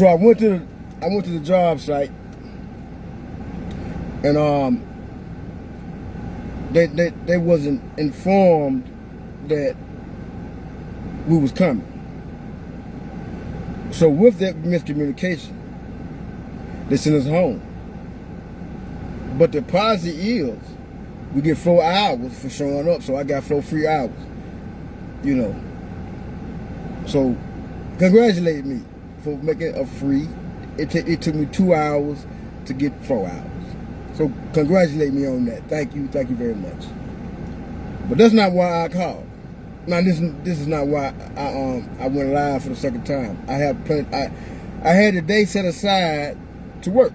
So I went to the job site, and they wasn't informed that we was coming. So with that miscommunication, they sent us home. But the policy is we get 4 hours for showing up, so I got 4 free hours. You know. So congratulate me for making a free. It took me 2 hours to get 4 hours. So congratulate me on that. Thank you very much. But that's not why I called. Now this is not why I went live for the second time. I had the day set aside to work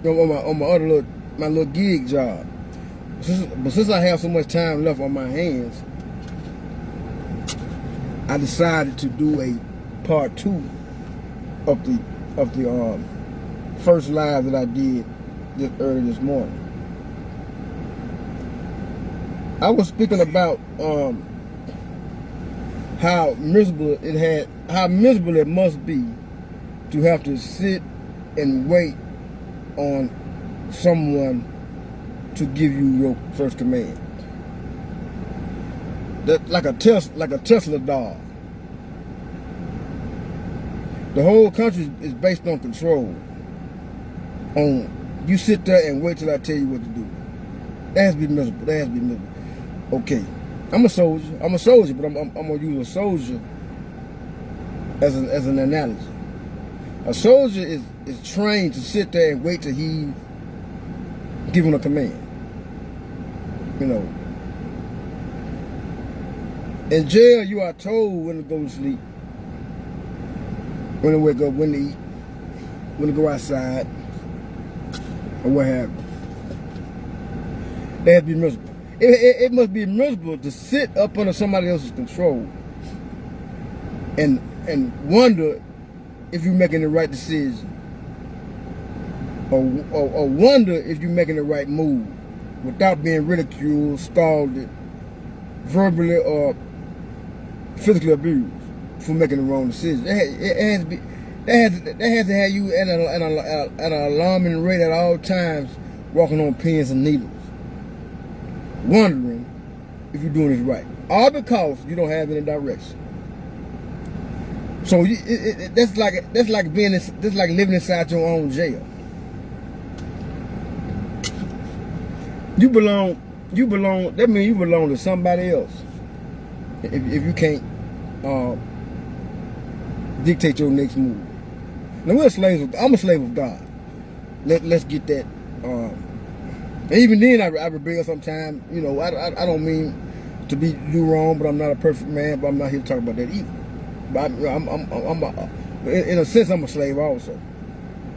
on my little gig job. But since I have so much time left on my hands, I decided to do a part 2 of the first live that I did early this morning. I was speaking about how miserable it must be to have to sit and wait on someone to give you your first command. That like a Tesla doll. The whole country is based on control. On you sit there and wait till I tell you what to do. That has to be miserable. Okay, I'm a soldier, but I'm gonna use a soldier as an analogy. A soldier is trained to sit there and wait till he given a command. You know. In jail, you are told when to go to sleep, when to wake up, when to eat, when to go outside, or what have you. That has to be miserable. It must be miserable to sit up under somebody else's control and wonder if you're making the right decision, or wonder if you're making the right move without being ridiculed, scalded, verbally or physically abused for making the wrong decision. That has to have you at an alarming rate at all times, walking on pins and needles, wondering if you're doing this right, all because you don't have any direction. So that's like living inside your own jail. You belong. That means you belong to somebody else. If you can't dictate your next move. Now I'm a slave of God. Let's get that. And even then, I rebel sometimes. You know, I don't mean to do wrong, but I'm not a perfect man. But I'm not here to talk about that either. But in a sense, I'm a slave also.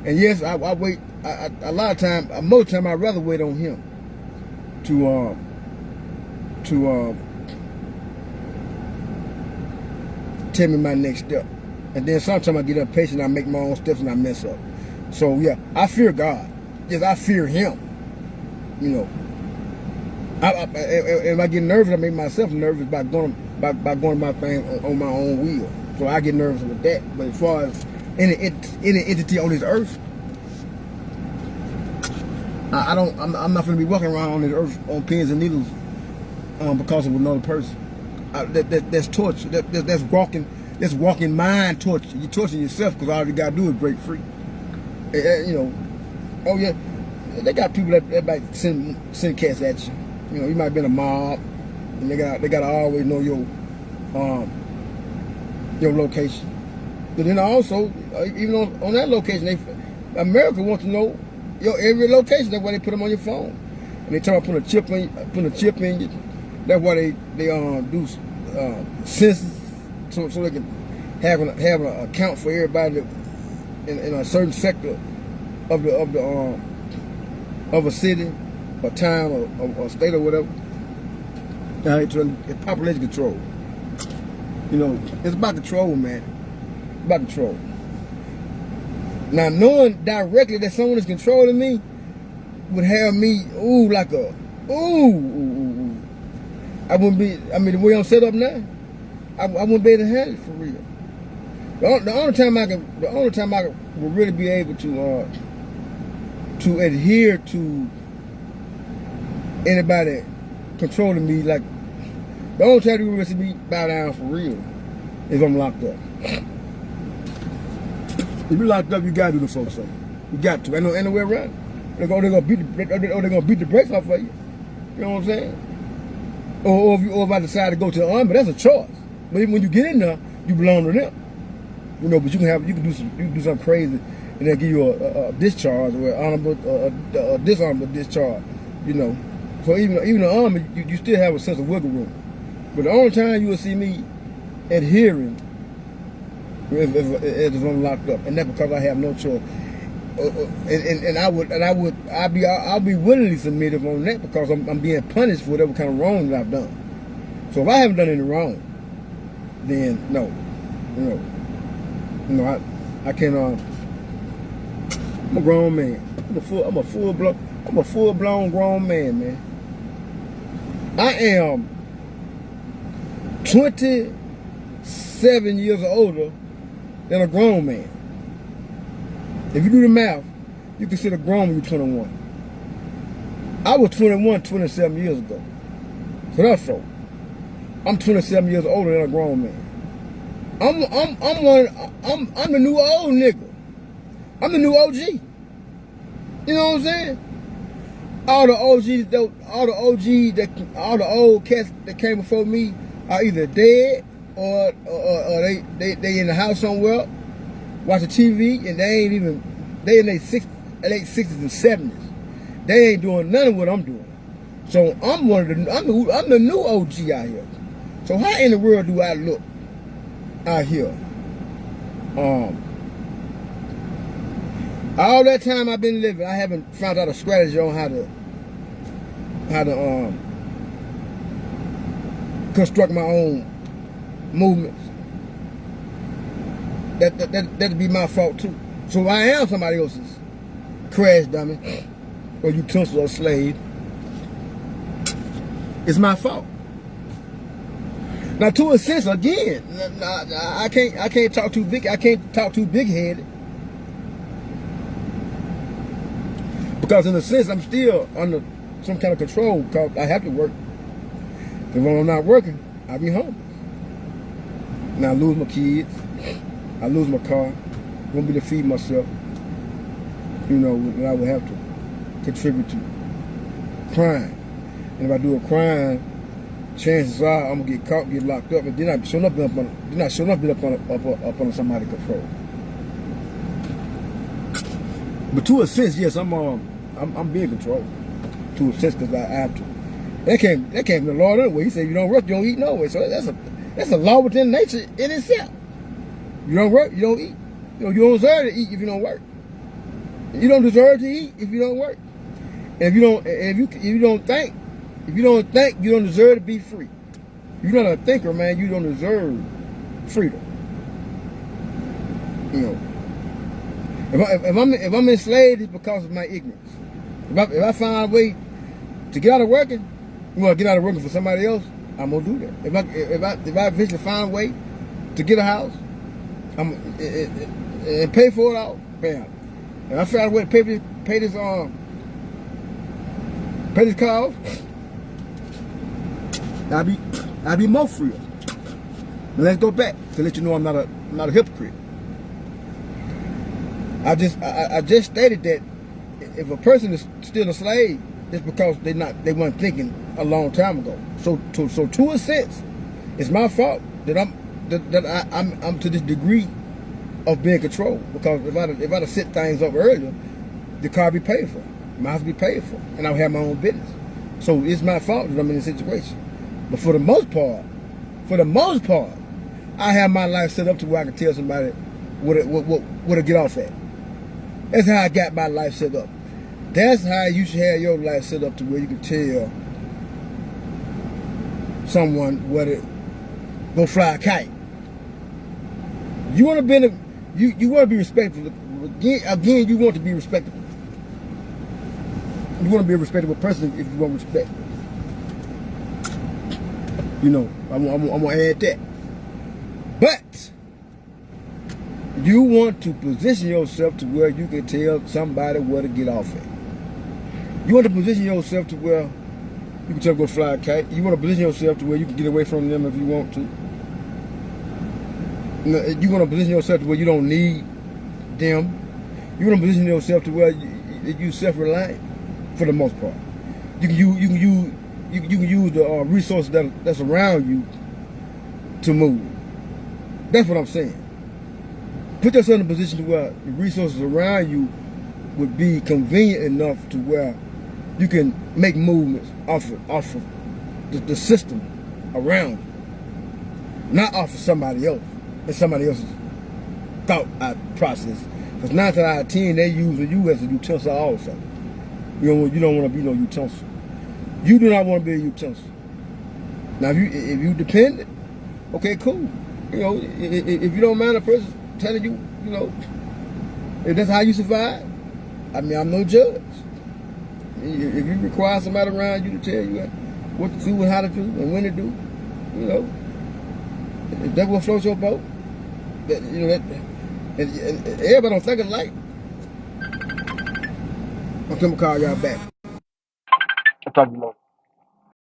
And yes, I wait. A lot of time, most of the time, I'd rather wait on him to tell me my next step. And then sometimes I get impatient, I make my own steps and I mess up. So yeah, I fear God. Yes, I fear him. You know. If I get nervous, I make myself nervous by going my thing on my own wheel. So I get nervous with that. But as far as any entity on this earth, I'm not going to be walking around on this earth on pins and needles because of another person. That's torture. That's walking mind torture. You're torturing yourself because all you got to do is break free. You know. Oh yeah, they got people that might send cats at you. You know, you might be in a mob, and they gotta always know your location. But then also, even on that location, America wants to know your every location. That's why they put them on your phone. And they talk about putting a chip in you. That's why they do census, so they can have an account for everybody in a certain sector of a city, or town, or state, or whatever. It's population control. You know, it's about control, man. It's about control. Now, knowing directly that someone is controlling me would have me, I wouldn't be, the way I'm set up now, I wouldn't be able to handle it for real. The only time I will really be able to adhere to anybody controlling me, like the only time you will see me bow down for real is if I'm locked up. If you're locked up, you gotta do the folks thing. You got to. Ain't no way around it. They're gonna beat the brakes off of you. You know what I'm saying? Or if I decide to go to the army, that's a choice. But even when you get in there, you belong to them. You know, but you can do something crazy, and they give you a discharge or a dishonorable discharge. You know, so even the army, you still have a sense of wiggle room. But the only time you will see me adhering is if I'm locked up, and that's because I have no choice. I'll be willingly submitted on that because I'm being punished for whatever kind of wrong that I've done. So if I haven't done any wrong, then no, I can't. I'm a grown man. I'm a full blown grown man. I am 27 years older than a grown man. If you do the math, you consider grown when you're 21. I was 21 27 years ago. So that's so. I'm 27 years older than a grown man. I'm the new old nigga. I'm the new OG. You know what I'm saying? All the old cats that came before me are either dead or they in the house somewhere watching TV, and they in their late 60s and 70s. They ain't doing none of what I'm doing. So I'm the new OG out here. So how in the world do I look out here? All that time I've been living, I haven't found out a strategy on how to construct my own movements. That'd be my fault too. So I am somebody else's crash dummy or utensil or slave. It's my fault. Now, to a sense, again, I can't talk too big. I can't talk too big-headed because, in a sense, I'm still under some kind of control because I have to work. Because when I'm not working, I'll be homeless. And I lose my kids. I lose my car. Won't be to feed myself. You know, and I would have to contribute to crime. And if I do a crime, chances are I'm gonna get caught, get locked up, and then I'm showing up up on somebody's control. But to a sense, yes, I'm being controlled. To a sense, because I have to. That came from the Lord anyway. He said, "You don't work, you don't eat no way." So that's a law within nature in itself. You don't work, you don't eat. You know, you don't deserve to eat if you don't work. You don't deserve to eat if you don't work. And if you don't think, you don't deserve to be free. You're not a thinker, man. You don't deserve freedom. You know, if I'm enslaved, it's because of my ignorance. If I find a way to get out of working, get out of working for somebody else, I'm gonna do that. If I eventually find a way to get a house, and pay for it all, bam. And I found a way to pay this car off, I'll be more free. Now let's go back to let you know I'm not a hypocrite. I just stated that if a person is still a slave, it's because they weren't thinking a long time ago. So to a sense, it's my fault that I'm to this degree of being controlled, because if I'd have set things up earlier, the car be paid for, my house be paid for, and I'll have my own business. So it's my fault that I'm in this situation. But for the most part, I have my life set up to where I can tell somebody what to get off at. That's how I got my life set up. That's how you should have your life set up, to where you can tell someone where to go fly a kite. You want to be you want to be respectful. Again, you want to be respectable. You want to be a respectable person if you want respect. You know, I'm gonna add that. But You want to position yourself to where you can tell somebody where to get off at. You want to position yourself to where you can tell them go fly a kite. You want to position yourself to where you can get away from them if you want to. You want to position yourself to where you don't need them. You want to position yourself to where you self-reliant for the most part. You can use the resources that's around you to move. That's what I'm saying. Put yourself in a position to where the resources around you would be convenient enough to where you can make movements off of the system around you, not off of somebody else and somebody else's thought process. Because 9 times out of 10, they using you as a utensil also. You don't want to be no utensil. You do not want to be a utensil. Now, if you dependent, okay, cool. You know, if you don't mind a person telling you, you know, if that's how you survive, I mean, I'm no judge. If you require somebody around you to tell you what to do and how to do and when to do, you know, if that's what floats your boat, that, you know, that, and everybody don't think alike. I'm going to call y'all back. I'll talk to you later.